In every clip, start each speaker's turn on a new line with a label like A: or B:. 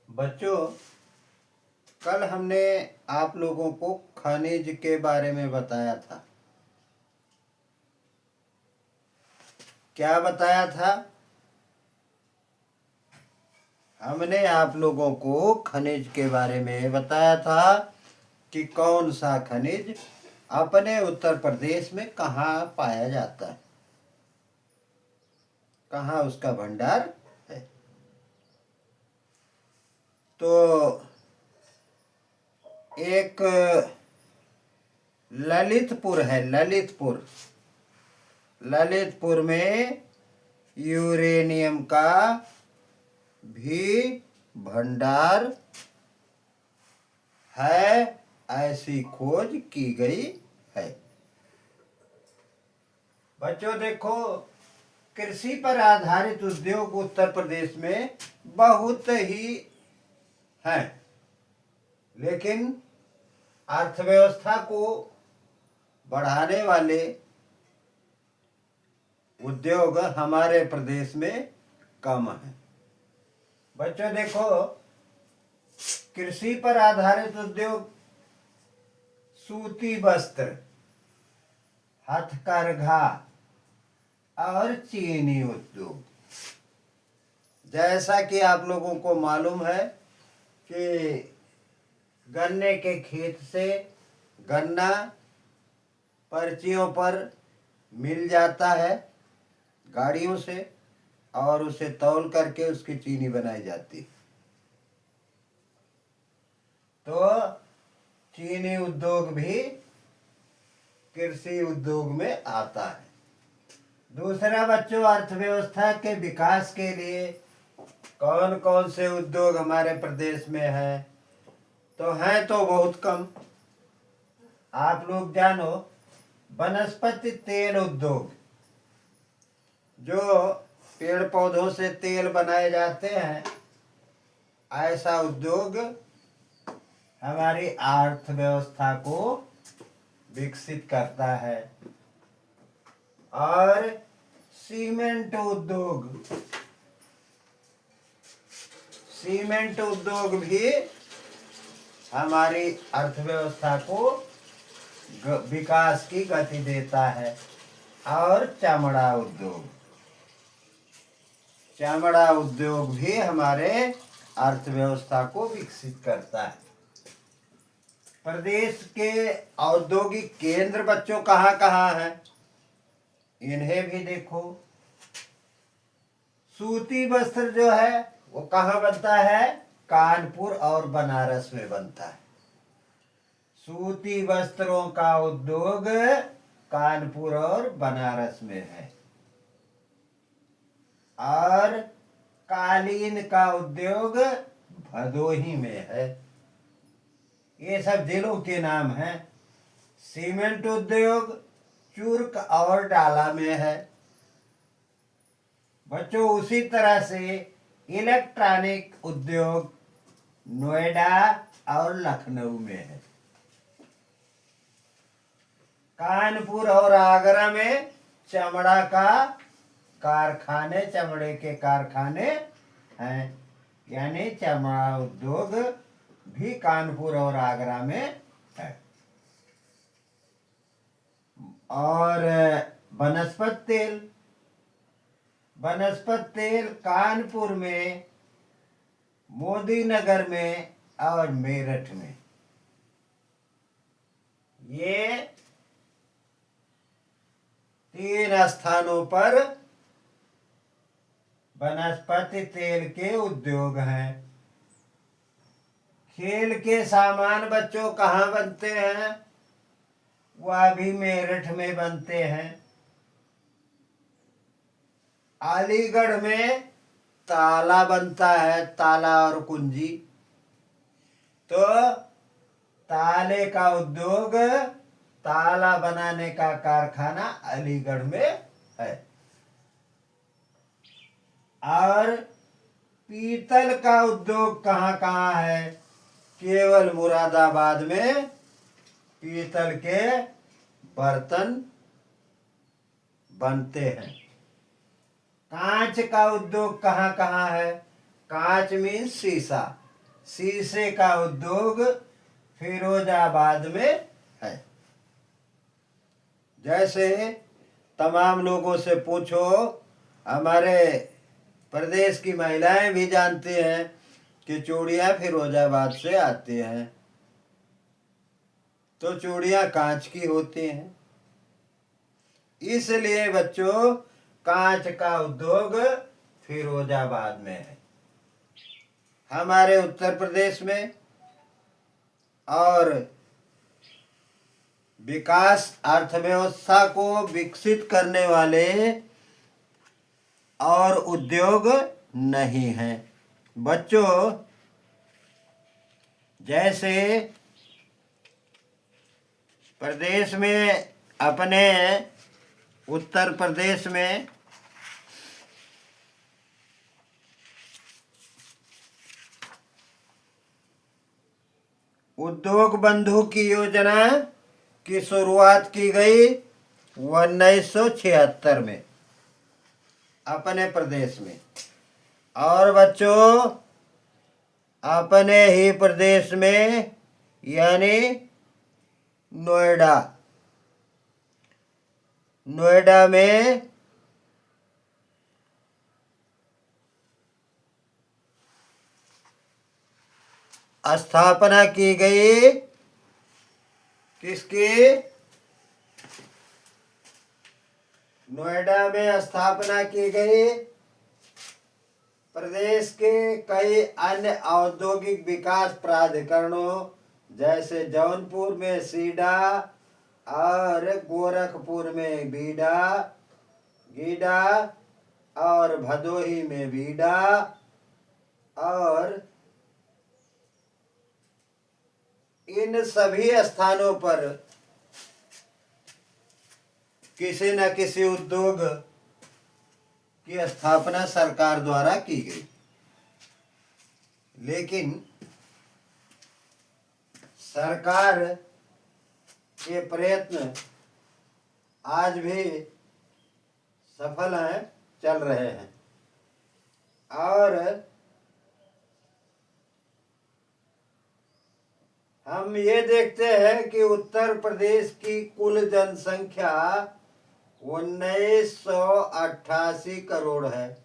A: बच्चों, कल हमने आप लोगों को खनिज के बारे में बताया था। क्या बताया था? हमने आप लोगों को खनिज के बारे में बताया था कि कौन सा खनिज अपने उत्तर प्रदेश में कहाँ पाया जाता है, कहाँ उसका भंडार है। तो एक ललितपुर है, ललितपुर में यूरेनियम का भी भंडार है, ऐसी खोज की गई है। बच्चों देखो, कृषि पर आधारित उद्योग उत्तर प्रदेश में बहुत ही हैं, लेकिन अर्थव्यवस्था को बढ़ाने वाले उद्योग हमारे प्रदेश में कम है। बच्चों देखो, कृषि पर आधारित उद्योग सूती वस्त्र, हथकरघा और चीनी उद्योग। जैसा कि आप लोगों को मालूम है कि गन्ने के खेत से गन्ना पर्चियों पर मिल जाता है गाड़ियों से, और उसे तौल करके उसकी चीनी बनाई जाती है। तो चीनी उद्योग भी कृषि उद्योग में आता है। दूसरा बच्चों, अर्थव्यवस्था के विकास के लिए कौन कौन से उद्योग हमारे प्रदेश में है? तो हैं तो बहुत कम। आप लोग जानो, वनस्पति तेल उद्योग, जो पेड़ पौधों से तेल बनाए जाते हैं, ऐसा उद्योग हमारी अर्थव्यवस्था को विकसित करता है। और सीमेंट उद्योग भी हमारी अर्थव्यवस्था को विकास की गति देता है। और चमड़ा उद्योग भी हमारे अर्थव्यवस्था को विकसित करता है। प्रदेश के औद्योगिक केंद्र बच्चों कहाँ कहाँ हैं, इन्हें भी देखो। सूती वस्त्र जो है वो कहाँ बनता है? कानपुर और बनारस में बनता है। सूती वस्त्रों का उद्योग कानपुर और बनारस में है। और कालीन का उद्योग भदोही में है। ये सब जिलों के नाम हैं। सीमेंट उद्योग चुर्क और डाला में है। बच्चों, उसी तरह से इलेक्ट्रॉनिक उद्योग नोएडा और लखनऊ में है। कानपुर और आगरा में चमड़े के कारखाने हैं। यानी चमड़ा उद्योग भी कानपुर और आगरा में है। और वनस्पति तेल कानपुर में, मोदी नगर में और मेरठ में। ये 3 स्थानों पर वनस्पति तेल के उद्योग हैं। खेल के सामान बच्चों कहाँ बनते हैं? वह भी मेरठ में बनते हैं। अलीगढ़ में ताला बनता है, ताला और कुंजी। तो ताले का उद्योग, ताला बनाने का कारखाना अलीगढ़ में है। और पीतल का उद्योग कहाँ कहाँ है? केवल मुरादाबाद में पीतल के बर्तन बनते हैं। कांच का उद्योग कहाँ कहाँ है? कांच मीन्स शीशा। शीशे का उद्योग फिरोजाबाद में है। जैसे तमाम लोगों से पूछो, हमारे प्रदेश की महिलाएं भी जानती हैं कि चूड़ियां फिरोजाबाद से आती हैं। तो चूड़ियां कांच की होती हैं, इसलिए बच्चों कांच का उद्योग फिरोजाबाद में है, हमारे उत्तर प्रदेश में। और विकास अर्थव्यवस्था को विकसित करने वाले और उद्योग नहीं हैं बच्चों। जैसे प्रदेश में, अपने उत्तर प्रदेश में उद्योग बंधु की योजना की शुरुआत की गई 1976 में अपने प्रदेश में। और बच्चों अपने ही प्रदेश में यानी नोएडा में स्थापना की गई। किसकी? नोएडा में स्थापना की गई। प्रदेश के कई अन्य औद्योगिक विकास प्राधिकरणों जैसे जौनपुर में सीडा और गोरखपुर में गीडा और भदोही में बीडा और इन सभी स्थानों पर किसी न किसी उद्योग की स्थापना सरकार द्वारा की गई। लेकिन सरकार के प्रयत्न आज भी सफल हैं, चल रहे हैं। और हम ये देखते हैं कि उत्तर प्रदेश की कुल जनसंख्या 1988 करोड़ है।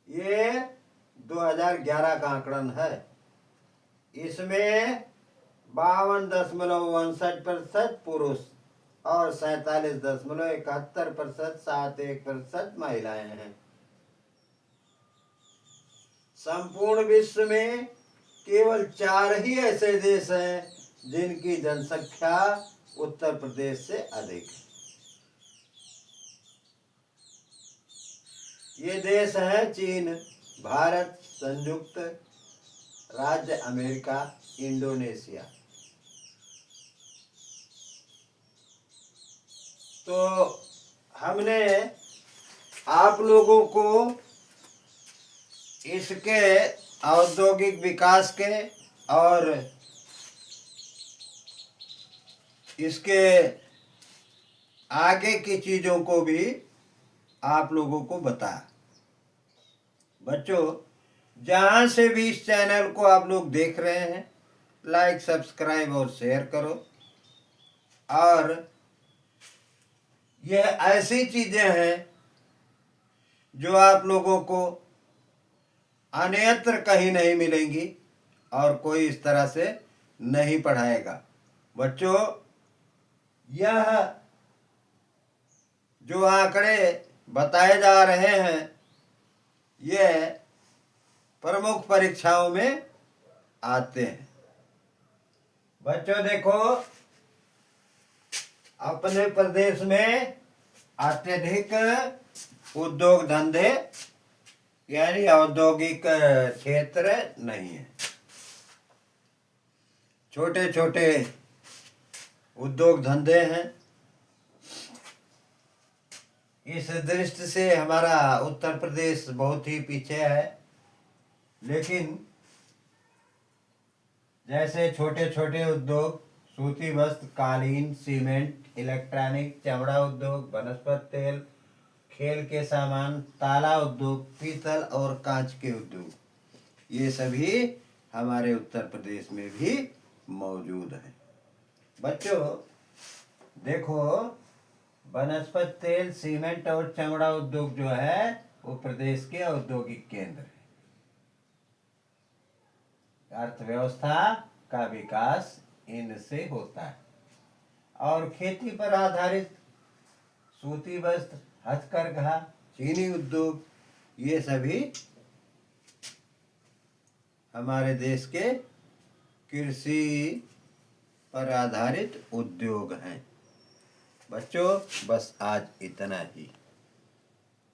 A: ये 2011 का आंकड़न है। इसमें 52.59% पुरुष और 47.71% 71% महिलाएं हैं। संपूर्ण विश्व में केवल 4 ही ऐसे देश हैं जिनकी जनसंख्या उत्तर प्रदेश से अधिक है। ये देश हैं चीन, भारत, संयुक्त राज्य अमेरिका, इंडोनेशिया। तो हमने आप लोगों को इसके औद्योगिक विकास के और इसके आगे की चीज़ों को भी आप लोगों को बताया। बच्चों जहाँ से भी इस चैनल को आप लोग देख रहे हैं, लाइक, सब्सक्राइब और शेयर करो। और यह ऐसी चीज़ें हैं जो आप लोगों को अन्यत्र कहीं नहीं मिलेंगी और कोई इस तरह से नहीं पढ़ाएगा। बच्चों यह जो आंकड़े बताए जा रहे हैं ये प्रमुख परीक्षाओं में आते हैं। बच्चों देखो अपने प्रदेश में अत्यधिक उद्योग धंधे यानी औद्योगिक क्षेत्र नहीं है। छोटे छोटे उद्योग धंधे हैं। इस दृष्टि से हमारा उत्तर प्रदेश बहुत ही पीछे है। लेकिन जैसे छोटे छोटे उद्योग, सूती वस्त्र, कालीन, सीमेंट, इलेक्ट्रॉनिक, चमड़ा उद्योग, वनस्पति तेल, खेल के सामान, ताला उद्योग, पीतल और कांच के उद्योग, ये सभी हमारे उत्तर प्रदेश में भी मौजूद है। बच्चों देखो, वनस्पति तेल, सीमेंट और चमड़ा उद्योग जो है वो प्रदेश के औद्योगिक केंद्र है। अर्थव्यवस्था का विकास इनसे होता है। और खेती पर आधारित सूती वस्त्र, हथकरघा, चीनी उद्योग, ये सभी हमारे देश के कृषि पर आधारित उद्योग हैं। बच्चों बस आज इतना ही।